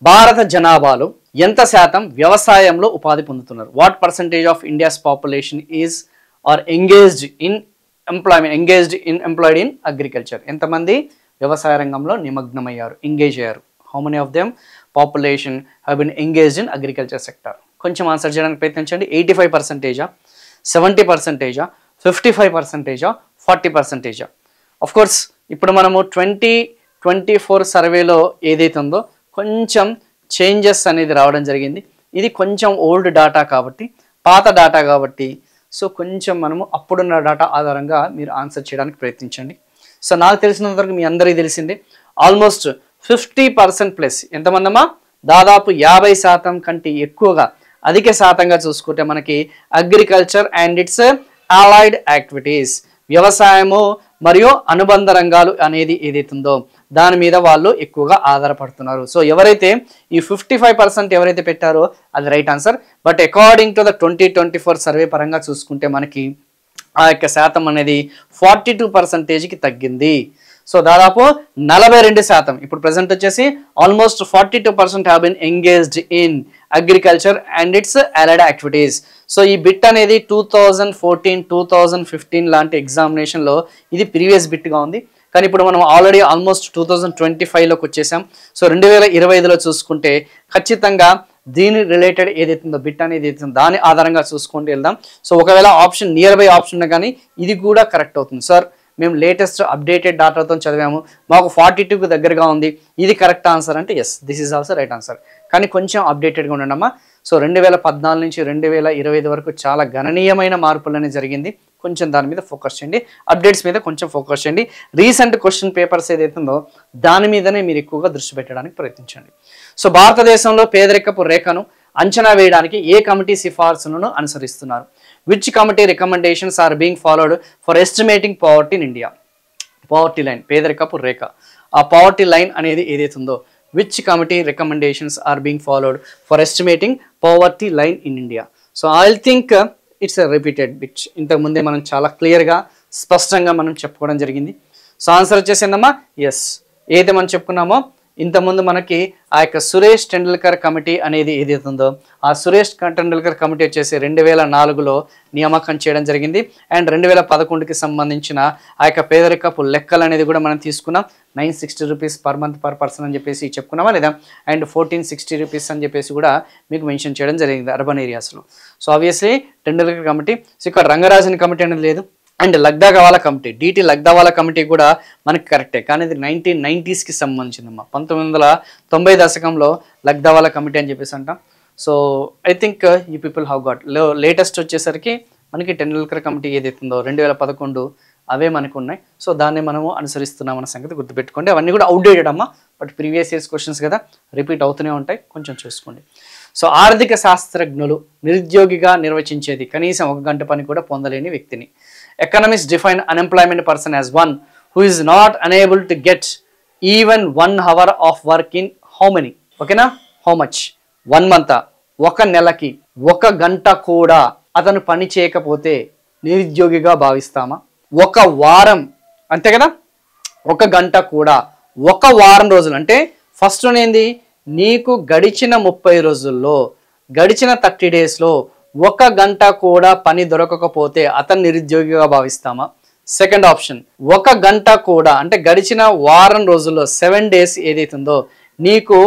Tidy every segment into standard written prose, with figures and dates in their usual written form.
భారత జనాభాలో ఎంత శాతం వ్యవసాయంలో ఉపాధి పొందుతున్నారు? What percentage of India's population is or engaged in employed in agriculture? ఎంతమంది వ్యవసాయ రంగంలో నిమగ్నమయ్యారు, ఎంగేజ్ అయ్యారు? How many of them population have been engaged in agriculture sector? కొంచెం ఆన్సర్ చేయడానికి ప్రయత్నించండి. 85%, 70%, 55%, 40%? ఆఫ్ కోర్స్ ఇప్పుడు మనము 2024 సర్వేలో ఏదైతే ఉందో కొంచెం చేంజెస్ అనేది రావడం జరిగింది. ఇది కొంచెం ఓల్డ్ డాటా కాబట్టి, పాత డాటా కాబట్టి, సో కొంచెం మనము అప్పుడున్న డాటా ఆధారంగా మీరు ఆన్సర్ చేయడానికి ప్రయత్నించండి. సో నాకు తెలిసినంతవరకు మీ అందరికీ తెలిసిందే, ఆల్మోస్ట్ 50% ప్లస్ ఎంతమందమ్మా? దాదాపు 50% కంటే ఎక్కువగా, అధిక శాతంగా చూసుకుంటే మనకి agriculture and it's allied activities, వ్యవసాయము మరియు అనుబంధ రంగాలు అనేది ఏదైతుందో దాని మీద వాళ్ళు ఎక్కువగా ఆధారపడుతున్నారు. సో ఎవరైతే ఈ 55% ఎవరైతే పెట్టారో అది right answer. But according to the 2024 survey పరంగా చూసుకుంటే మనకి ఆ యొక్క శాతం అనేది 42%కి తగ్గింది. సో దాదాపు 42%, ఇప్పుడు ప్రజెంట్ వచ్చేసి almost 42% have been engaged in agriculture and it's allied activities. So ఈ బిట్ అనేది 2014, 2015 లాంటి ఎగ్జామినేషన్లో ఇది ప్రీవియస్ బిట్గా ఉంది. కానీ ఇప్పుడు మనం ఆల్రెడీ ఆల్మోస్ట్ 2025లోకి వచ్చేసాం. సో 2025లో చూసుకుంటే ఖచ్చితంగా దీని రిలేటెడ్ ఏదైతుందో బిట్ అనేది ఏదైతుందో దాని ఆధారంగా చూసుకుంటూ వెళ్దాం. సో ఒకవేళ ఆప్షన్ నియర్ బై ఆప్షన్ ఉన్నా కానీ ఇది కూడా కరెక్ట్ అవుతుంది. సార్ మేము లేటెస్ట్ అప్డేటెడ్ డాటాతో చదివాము, మాకు 42కు దగ్గరగా ఉంది, ఇది కరెక్ట్ ఆన్సర్ అంటే yes, this is also right answer. కానీ కొంచెం అప్డేటెడ్గా ఉండండి అమ్మా. సో 2014 నుంచి 2025 వరకు చాలా గణనీయమైన మార్పులు అనేది జరిగింది. కొంచెం దాని మీద ఫోకస్ చేయండి, అప్డేట్స్ మీద కొంచెం ఫోకస్ చేయండి. రీసెంట్ క్వశ్చన్ పేపర్స్ ఏదైతుందో దాని మీదనే మీరు ఎక్కువగా దృష్టి పెట్టడానికి ప్రయత్నించండి. సో భారతదేశంలో పేదరికపు రేఖను అంచనా వేయడానికి ఏ కమిటీ సిఫార్సులను అనుసరిస్తున్నారు? Which committee recommendations are being followed for estimating poverty in India? Poverty line, పేదరికపు రేఖ, ఆ పావర్టీ లైన్ అనేది ఏదైతుందో which committee recommendations are being followed for estimating poverty line in India? So I think it's a repeated bit. ఇంతకుముందే మనం చాలా క్లియర్గా స్పష్టంగా మనం చెప్పుకోవడం జరిగింది. సో ఆన్సర్ వచ్చేసిందమ్మా ఎస్. ఏదైతే మనం చెప్పుకున్నామో ఇంతకుముందు మనకి ఆ యొక్క సురేష్ టెండూల్కర్ కమిటీ అనేది ఏదైతుందో ఆ సురేష్ టెండూల్కర్ కమిటీ వచ్చేసి 2004లో నియామకం చేయడం జరిగింది. అండ్ 2011కి సంబంధించిన ఆ యొక్క పేదరికపు లెక్కలు అనేది కూడా మనం తీసుకున్నాం. 960 rupees per month per person అని చెప్పేసి చెప్పుకున్నామా లేదా? అండ్ 1460 రూపీస్ అని చెప్పేసి కూడా మీకు మెన్షన్ చేయడం జరిగింది అర్బన్ ఏరియాస్లో. So obviously Tendulkar committee. So ఇక్కడ రంగరాజన్ కమిటీ అనేది లేదు. అండ్ లగ్దావాలా కమిటీ, డిటి లగ్దావాలా కమిటీ కూడా మనకి కరెక్టే, కానీ ఇది 1990స్కి సంబంధించిందమ్మా. 1990 దశకంలో లగ్దావాలా కమిటీ అని చెప్పేసి అంటాం. So I think you people have got. Latest వచ్చేసరికి మనకి టెండూల్కర్ కమిటీ ఏదైతుందో 2011 అవే మనకు ఉన్నాయి. సో దాన్ని మనము అనుసరిస్తున్నాం అన్న సంగతి గుర్తుపెట్టుకోండి. అవన్నీ కూడా అవుట్డేటెడ్ అమ్మా, బట్ ప్రీవియస్ ఇయర్స్ క్వశ్చన్స్ కదా, రిపీట్ అవుతూనే ఉంటాయి, కొంచెం చూసుకోండి. సో ఆర్థిక శాస్త్రజ్ఞులు నిరుద్యోగిగా నిర్వచించేది కనీసం 1 గంట పని కూడా పొందలేని వ్యక్తిని. Economists define unemployment person as one who is not unable to get even 1 hour of work in how many? ఓకేనా? How much? 1 month, 1 నెలకి 1 గంట కూడా అతను పని చేయకపోతే నిరుద్యోగిగా భావిస్తామా? 1 వారం, అంతే కదా, 1 గంట కూడా 1 వారం రోజులు అంటే ఫస్ట్ ఏంది, నీకు గడిచిన 30 రోజుల్లో, గడిచిన 30 డేస్లో 1 గంట కూడా పని దొరకకపోతే అతను నిరుద్యోగిగా భావిస్తామా? సెకండ్ ఆప్షన్, 1 గంట కూడా అంటే గడిచిన వారం రోజుల్లో 7 డేస్ ఏదైతుందో నీకు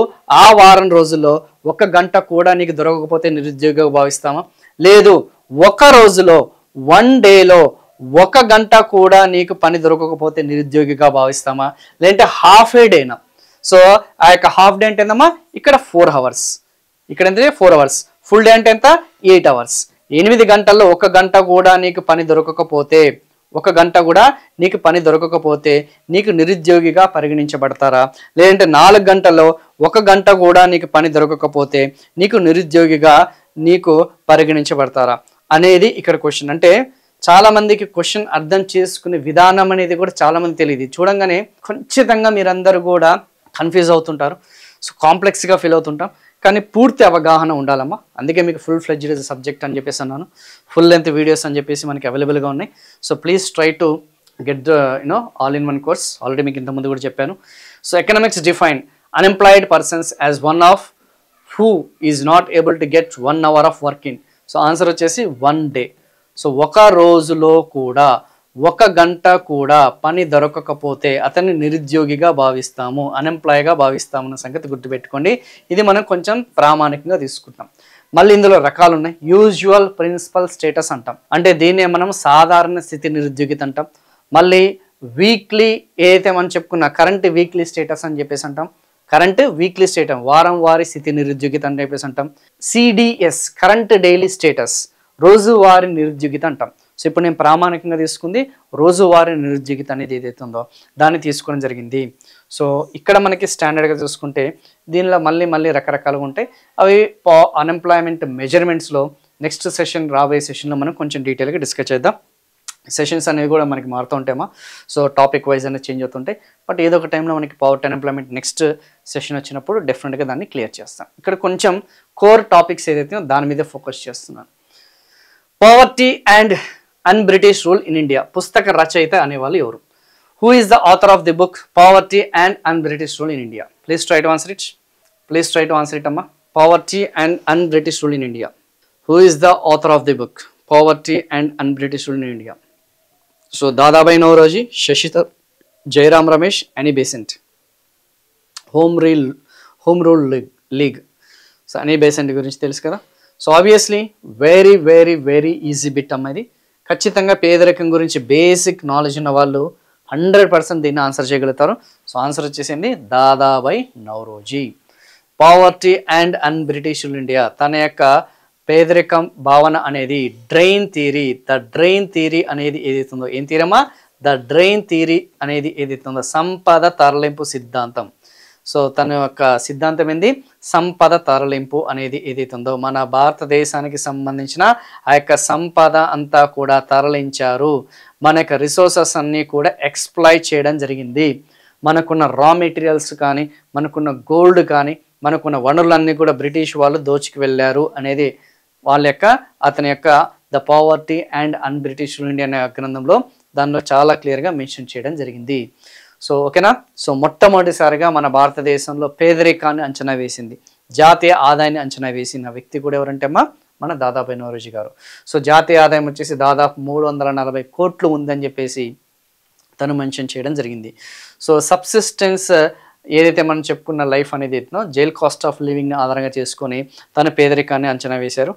ఆ వారం రోజుల్లో 1 గంట కూడా నీకు దొరకకపోతే నిరుద్యోగిగా భావిస్తామా? లేదు, 1 రోజులో 1 డేలో 1 గంట కూడా నీకు పని దొరకకపోతే నిరుద్యోగిగా భావిస్తామా? లేదంటే హాఫ్ ఏ డేనా? సో ఆ యొక్క హాఫ్ డే అంటే ఏంటమ్మా, ఇక్కడ 4 hours, ఇక్కడ ఎంత 4 hours, ఫుల్ డే అంటే ఎంత 8 hours. 8 గంటల్లో 1 గంట కూడా నీకు పని దొరకకపోతే, 1 గంట కూడా నీకు పని దొరకకపోతే నీకు నిరుద్యోగిగా పరిగణించబడతారా? లేదంటే 4 గంటల్లో 1 గంట కూడా నీకు పని దొరకకపోతే నీకు నిరుద్యోగిగా పరిగణించబడతారా అనేది ఇక్కడ క్వశ్చన్. అంటే చాలా మందికి క్వశ్చన్ అర్థం చేసుకునే విధానం అనేది కూడా చాలా మంది తెలియదు. చూడంగానే ఖచ్చితంగా మీరందరూ కూడా కన్ఫ్యూజ్ అవుతుంటారు. సో కాంప్లెక్స్గా ఫీల్ అవుతుంటాం, కానీ పూర్తి అవగాహన ఉండాలమ్మా. అందుకే మీకు ఫుల్ ఫ్లెడ్జ్డ్ సబ్జెక్ట్ అని చెప్పేసి అన్నాను. ఫుల్ లెంత్ వీడియోస్ అని చెప్పేసి మనకి అవైలబుల్గా ఉన్నాయి. So please try to get the all in one course. Already మీకు ఇంతకుముందు కూడా చెప్పాను. So economics define unemployed persons as one of who is not able to get 1 hour of working. So answer వచ్చేసి 1 day. సో ఒక రోజులో కూడా 1 గంట కూడా పని దొరకకపోతే అతన్ని నిరుద్యోగిగా భావిస్తాము, అన్ఎంప్లాయ్గా భావిస్తాము అన్న సంగతి గుర్తుపెట్టుకోండి. ఇది మనం కొంచెం ప్రామాణికంగా తీసుకుంటాం. మళ్ళీ ఇందులో రకాలు ఉన్నాయి. యూజువల్ ప్రిన్సిపల్ స్టేటస్ అంటాం, అంటే దీన్నే మనం సాధారణ స్థితి నిరుద్యోగిత అంటాం. మళ్ళీ వీక్లీ ఏదైతే మనం చెప్పుకున్న కరెంట్ వీక్లీ స్టేటస్ అని చెప్పేసి అంటాం. కరెంట్ వీక్లీ స్టేటస్ వారం వారి స్థితి నిరుద్యోగిత అని చెప్పేసి అంటాం. సిడిఎస్ కరెంట్ డైలీ స్టేటస్ రోజువారీ నిరుద్యోగిత అంటాం. సో ఇప్పుడు నేను ప్రామాణికంగా తీసుకుంది రోజువారీ నిరుద్యోగిత అనేది ఏదైతే ఉందో దాన్ని తీసుకోవడం జరిగింది. సో ఇక్కడ మనకి స్టాండర్డ్గా చూసుకుంటే దీనిలో మళ్ళీ రకరకాలుగా ఉంటాయి. అవి అన్ఎంప్లాయ్మెంట్ మెజర్మెంట్స్లో నెక్స్ట్ సెషన్ రాబోయే సెషన్లో మనం కొంచెం డీటెయిల్గా డిస్కస్ చేద్దాం. సెషన్స్ అనేవి కూడా మనకి మారుతూ ఉంటాయమ్మా. సో టాపిక్ వైజ్ అనేది చేంజ్ అవుతుంటాయి. బట్ ఏదో ఒక టైంలో మనకి పవర్ అన్ఎంప్లాయ్మెంట్ నెక్స్ట్ సెషన్ వచ్చినప్పుడు డెఫినెట్గా దాన్ని క్లియర్ చేస్తాం. ఇక్కడ కొంచెం కోర్ టాపిక్స్ ఏదైతే దాని మీద ఫోకస్ చేస్తున్నాను. Poverty and un-British rule in India పుస్తక రచయిత అనేవాళ్ళు ఎవరు? Who is the author of the book poverty and un-British rule in India? Please try to answer it. Please try to answer it అమ్మా. Poverty and un-British rule in India. Who is the author of the book poverty and un-British rule in India? So Dadabhai Naoroji, Shashidhar, Jayaram Ramesh, Annie Besant. Home rule league. So అనీ Bessent గురించి తెలుసు కదా. So obviously very easy bit అమ్మ ఇది. ఖచ్చితంగా పేదరికం గురించి basic knowledge ఉన్న వాళ్ళు 100% దీన్ని ఆన్సర్ చేయగలుగుతారు. సో ఆన్సర్ వచ్చేసింది Dadabhai Naoroji. Poverty and un-British rule India తన యొక్క పేదరికం భావన అనేది drain theory, the drain theory అనేది ఏదైతుందో, ఏం థియరమ్మా? ద డ్రైన్ థియరీ అనేది ఏదైతుందో సంపద తరలింపు సిద్ధాంతం. సో తన యొక్క సిద్ధాంతం ఏంది? సంపద తరలింపు అనేది ఏదైతుందో మన భారతదేశానికి సంబంధించిన ఆ యొక్క సంపద అంతా కూడా తరలించారు. మన యొక్క రిసోర్సెస్ అన్నీ కూడా ఎక్స్ప్లాయిట్ చేయడం జరిగింది. మనకున్న రా మెటీరియల్స్ కానీ, మనకున్న గోల్డ్ కానీ, మనకున్న వనరులన్నీ కూడా బ్రిటిష్ వాళ్ళు దోచుకు వెళ్ళారు అనేది వాళ్ళ యొక్క అతని యొక్క the poverty and un-British rule India అనే గ్రంథంలో దానిలో చాలా క్లియర్గా మెన్షన్ చేయడం జరిగింది. సో ఓకేనా. సో మొట్టమొదటిసారిగా మన భారతదేశంలో పేదరికాన్ని అంచనా వేసింది, జాతీయ ఆదాయాన్ని అంచనా వేసిన వ్యక్తి కూడా ఎవరంటే అమ్మా మన దాదాబాయి నౌరోజీ గారు. సో జాతీయ ఆదాయం వచ్చేసి దాదాపు 340 కోట్లు ఉందని చెప్పేసి తను మెన్షన్ చేయడం జరిగింది. సో సబ్సిస్టెన్స్ ఏదైతే మనం చెప్పుకున్న లైఫ్ అనేది జైల్ కాస్ట్ ఆఫ్ లివింగ్ని ఆధారంగా చేసుకొని తన పేదరికాన్ని అంచనా వేశారు.